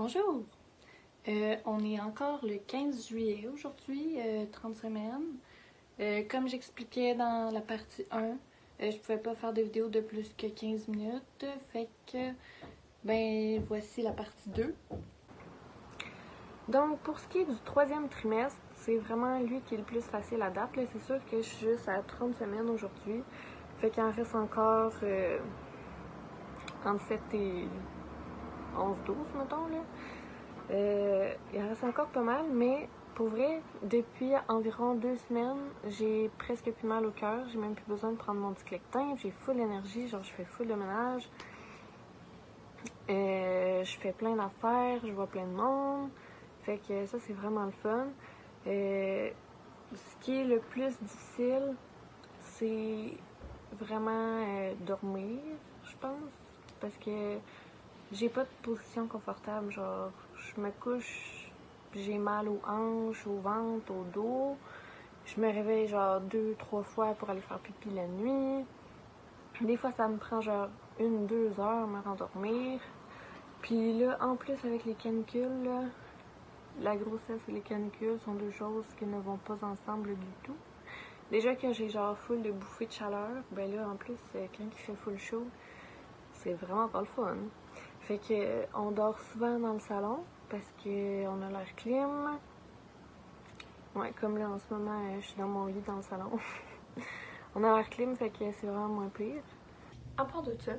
Bonjour! On est encore le 15 juillet aujourd'hui, 30 semaines. Comme j'expliquais dans la partie 1, je pouvais pas faire de vidéo de plus que 15 minutes, fait que, voici la partie 2. Donc, pour ce qui est du troisième trimestre, c'est vraiment lui qui est le plus facile à date. C'est sûr que je suis juste à 30 semaines aujourd'hui, fait qu'il en reste encore entre 7 et 11-12, mettons, là. Il en reste encore pas mal, mais pour vrai, depuis environ 2 semaines, j'ai presque plus mal au cœur. J'ai même plus besoin de prendre mon Diclectin. J'ai full d'énergie, genre je fais full de ménage. Je fais plein d'affaires, je vois plein de monde. Fait que ça, c'est vraiment le fun. Ce qui est le plus difficile, c'est vraiment dormir, je pense. Parce que j'ai pas de position confortable, genre je me couche, j'ai mal aux hanches, au ventre, au dos. Je me réveille genre 2-3 fois pour aller faire pipi la nuit. Des fois ça me prend genre 1-2 heures à me rendormir. Puis là, en plus avec les canicules, là, la grossesse et les canicules sont deux choses qui ne vont pas ensemble du tout. Déjà que j'ai genre full de bouffées de chaleur, ben là en plus quand il fait full chaud, c'est vraiment pas le fun. Fait que on dort souvent dans le salon parce qu'on a l'air clim. Ouais, comme là en ce moment, je suis dans mon lit dans le salon. On a l'air clim, fait que c'est vraiment moins pire. À part de ça,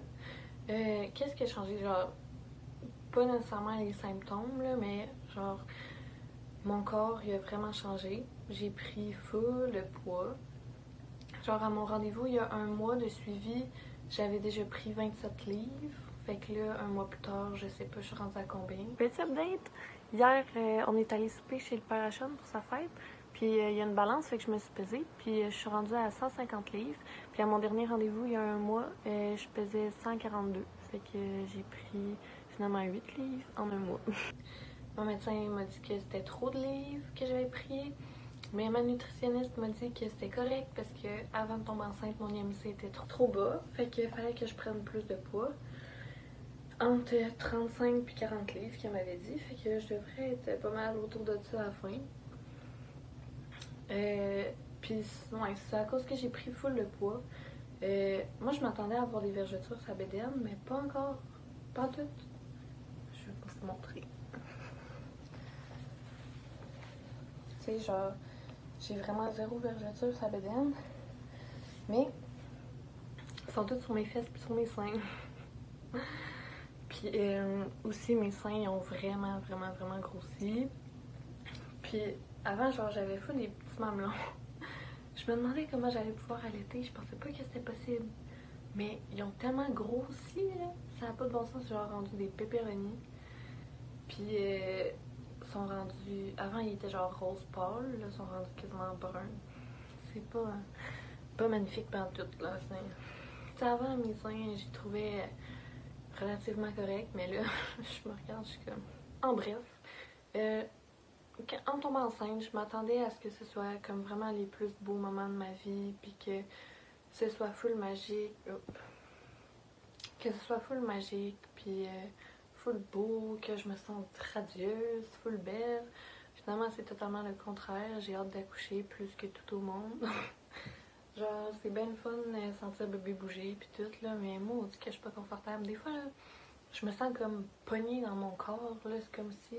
qu'est-ce qui a changé? Genre, pas nécessairement les symptômes, là, mais genre, mon corps, il a vraiment changé. J'ai pris full de poids. Genre, à mon rendez-vous, il y a un mois de suivi, j'avais déjà pris 27 livres. Fait que là, un mois plus tard, je sais pas, je suis rendue à combien. Petit update! Hier, on est allé souper chez le père Hachon pour sa fête. Puis il y a une balance, fait que je me suis pesée. Puis je suis rendue à 150 livres. Puis à mon dernier rendez-vous, il y a un mois, je pesais 142. Fait que j'ai pris finalement 8 livres en un mois. Mon médecin m'a dit que c'était trop de livres que j'avais pris. Mais ma nutritionniste m'a dit que c'était correct parce que avant de tomber enceinte, mon IMC était trop bas. Fait qu'il fallait que je prenne plus de poids. Entre 35 et 40 livres qu'elle m'avait dit. Fait que je devrais être pas mal autour de ça à la fin. Puis ouais, c'est à cause que j'ai pris full de poids. Moi, je m'attendais à avoir des vergetures sur la bédaine, mais pas encore. Pas toutes. Je vais pas te montrer. Tu sais, genre, j'ai vraiment zéro vergeture sur la bédaine. Mais, ils sont toutes sur mes fesses puis sur mes seins. Puis aussi, mes seins, ils ont vraiment grossi. Puis avant, genre, j'avais full des petits mamelons. Je me demandais comment j'allais pouvoir allaiter. Je pensais pas que c'était possible. Mais ils ont tellement grossi, là. Ça n'a pas de bon sens. J'ai genre rendu des pépéronis. Puis ils sont rendus... Avant, ils étaient genre rose pâle. Là, ils sont rendus quasiment brun. C'est pas magnifique pantoute, là. Avant, mes seins, j'y trouvais relativement correct. Mais là, je me regarde, je suis comme... En bref, en tombant enceinte, je m'attendais à ce que ce soit comme vraiment les plus beaux moments de ma vie, puis que ce soit full magique, puis full beau, que je me sente radieuse, full belle. Finalement, c'est totalement le contraire. J'ai hâte d'accoucher plus que tout au monde. Genre, c'est bien le fun de sentir bébé bouger, puis tout, là, mais moi, on dit que je suis pas confortable. Des fois, là, je me sens comme pognée dans mon corps, là, c'est comme si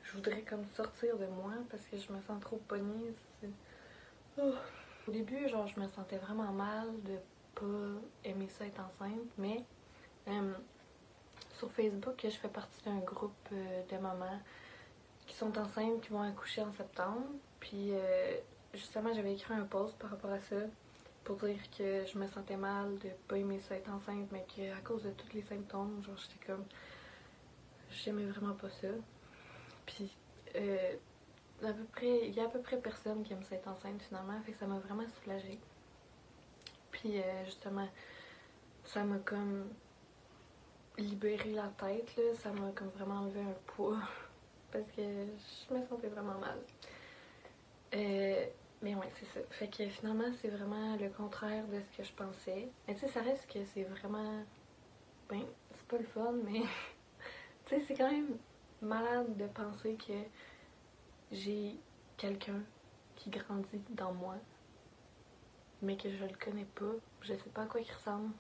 je voudrais comme sortir de moi parce que je me sens trop pognée. Oh. Au début, genre, je me sentais vraiment mal de pas aimer ça être enceinte, mais sur Facebook, je fais partie d'un groupe de mamans qui sont enceintes, qui vont accoucher en septembre. Puis justement, j'avais écrit un post par rapport à ça pour dire que je me sentais mal de pas aimer ça être enceinte, mais qu'à cause de tous les symptômes, genre, j'étais comme... J'aimais vraiment pas ça. Puis, il y a à peu près personne qui aime ça être enceinte finalement, fait que ça m'a vraiment soulagée. Puis, justement, ça m'a comme libéré la tête, là. Ça m'a comme vraiment enlevé un poids parce que je me sentais vraiment mal. Mais ouais, c'est ça. Fait que finalement, c'est vraiment le contraire de ce que je pensais. Mais tu sais, ça reste que c'est vraiment... Ben, c'est pas le fun, mais... tu sais, c'est quand même malade de penser que j'ai quelqu'un qui grandit dans moi, mais que je le connais pas. Je sais pas à quoi il ressemble,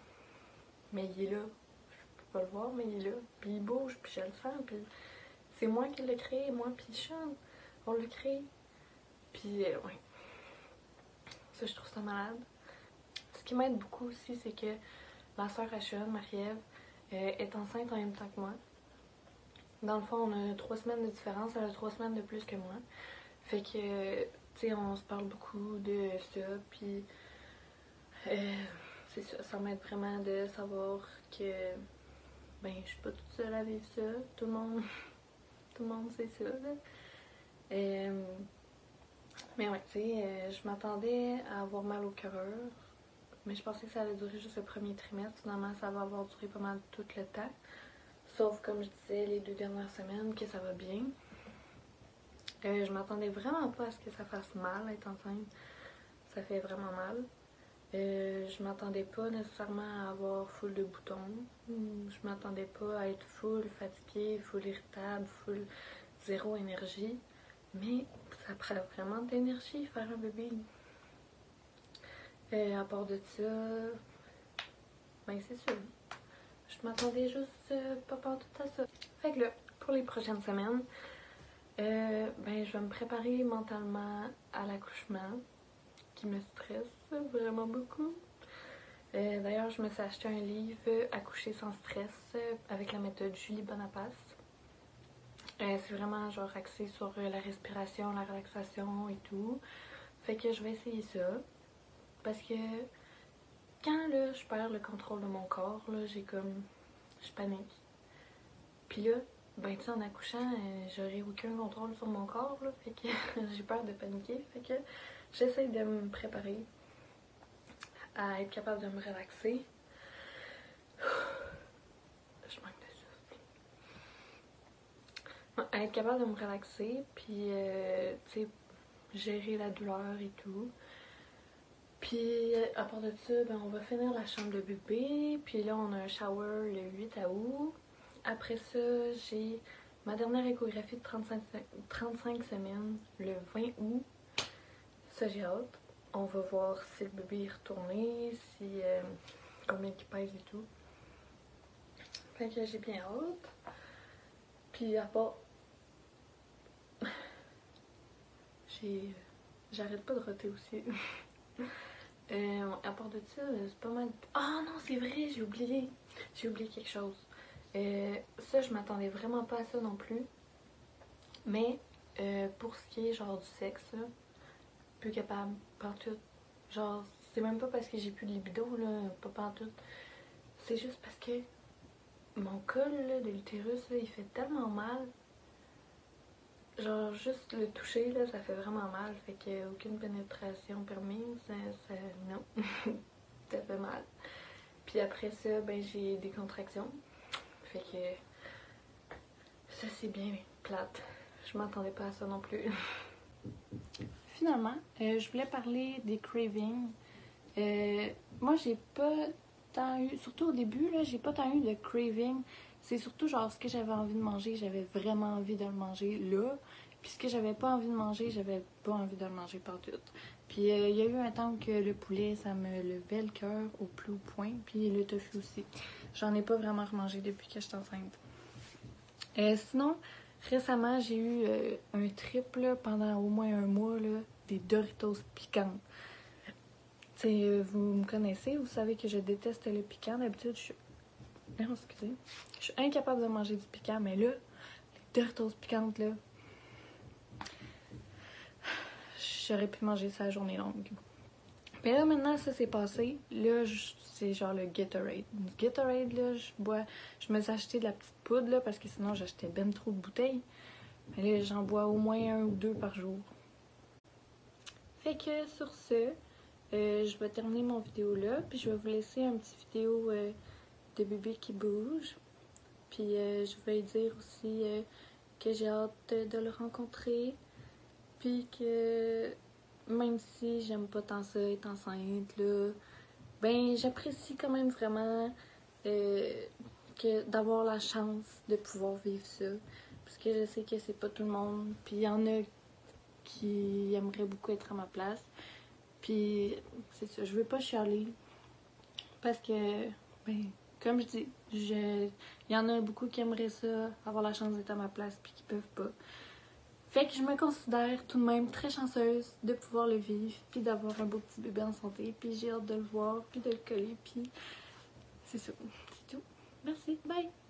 mais il est là. Je peux pas le voir, mais il est là. Puis il bouge, puis je le sens, puis c'est moi qui l'ai créé, moi puis Sean, on l'a créé. Puis ouais, ça je trouve ça malade. Ce qui m'aide beaucoup aussi, c'est que ma soeur à Sean, Marie-Ève, est enceinte en même temps que moi. Dans le fond, on a 3 semaines de différence, elle a 3 semaines de plus que moi. Fait que, tu sais, on se parle beaucoup de ça, puis c'est ça, ça m'aide vraiment de savoir que, ben, je suis pas toute seule à vivre ça, tout le monde sait ça, là. Mais ouais, tu sais, je m'attendais à avoir mal au cœur, mais je pensais que ça allait durer juste le premier trimestre. Finalement, ça va avoir duré pas mal tout le temps. Sauf, comme je disais, les 2 dernières semaines, que ça va bien. Je m'attendais vraiment pas à ce que ça fasse mal être enceinte. Ça fait vraiment mal. Je m'attendais pas nécessairement à avoir full de boutons. Je m'attendais pas à être full fatiguée, full irritable, full zéro énergie. Mais ça prend vraiment de l'énergie faire un bébé. À part de ça, ben c'est sûr. Je m'attendais juste pas tout à ça. Fait que là, pour les prochaines semaines, ben je vais me préparer mentalement à l'accouchement, qui me stresse vraiment beaucoup. D'ailleurs, je me suis acheté un livre Accoucher sans stress avec la méthode Julie Bonaparte. C'est vraiment genre axé sur la respiration, la relaxation et tout. Fait que je vais essayer ça. Parce que quand là, je perds le contrôle de mon corps, là, je panique. Puis là, ben tu sais, en accouchant, j'aurai aucun contrôle sur mon corps, là. Fait que j'ai peur de paniquer. Fait que j'essaie de me préparer à être capable de me relaxer. Je manque de souffle. À être capable de me relaxer, puis tu sais, gérer la douleur et tout. Puis à part de ça, ben, on va finir la chambre de bébé. Puis là, on a un shower le 8 août. Après ça, j'ai ma dernière échographie de 35 semaines le 20 août. Ça, j'ai hâte. On va voir si le bébé est retourné, si combien il pèse et tout. Fait que j'ai bien hâte. Puis à part... J'arrête pas de roter aussi. À part de ça, c'est pas mal... Ah non, c'est vrai, j'ai oublié. J'ai oublié quelque chose. Ça, je m'attendais vraiment pas à ça non plus. Mais pour ce qui est genre du sexe, là, plus capable, pantoute. Genre, c'est même pas parce que j'ai plus de libido, là, pas pantoute. C'est juste parce que mon col là, de l'utérus, là, il fait tellement mal. Genre, juste le toucher, là, ça fait vraiment mal. Fait que aucune pénétration permise, non. Ça fait mal. Puis après ça, ben j'ai des contractions. Fait que ça, c'est bien plate. Je m'attendais pas à ça non plus. Finalement, je voulais parler des cravings. Moi, j'ai pas tant eu, surtout au début, là, j'ai pas tant eu de craving. C'est surtout genre ce que j'avais envie de manger, j'avais vraiment envie de le manger là. Puis ce que j'avais pas envie de manger, j'avais pas envie de le manger partout. Puis il y a eu un temps que le poulet, ça me levait le cœur au plus haut point. Puis le tofu aussi. J'en ai pas vraiment remangé depuis que j'étais enceinte. Sinon, récemment, j'ai eu un trip là, pendant au moins un mois, là, des Doritos piquantes. Vous me connaissez, vous savez que je déteste le piquant. D'habitude, excusez. Je suis incapable de manger du piquant, mais là, les Doritos piquantes, là, j'aurais pu manger ça la journée longue. Mais là, maintenant, ça s'est passé. Là, c'est genre le Gatorade. Le Gatorade, là, je me suis acheté de la petite poudre, là, parce que sinon, j'achetais ben trop de bouteilles. Mais là, j'en bois au moins 1 ou 2 par jour. Fait que, sur ce, je vais terminer mon vidéo là, puis je vais vous laisser un petit vidéo de bébé qui bouge. Puis je vais dire aussi que j'ai hâte de le rencontrer. Puis que même si j'aime pas tant ça être enceinte, là, ben j'apprécie quand même vraiment que d'avoir la chance de pouvoir vivre ça. parce que je sais que c'est pas tout le monde. Puis il y en a qui aimeraient beaucoup être à ma place. Puis c'est ça, je veux pas chialer. Parce que, ben, comme je dis, il y en a beaucoup qui aimeraient ça, avoir la chance d'être à ma place, puis qui peuvent pas. Fait que je me considère tout de même très chanceuse de pouvoir le vivre, puis d'avoir un beau petit bébé en santé, puis j'ai hâte de le voir, puis de le coller, puis c'est ça. C'est tout. Merci. Bye!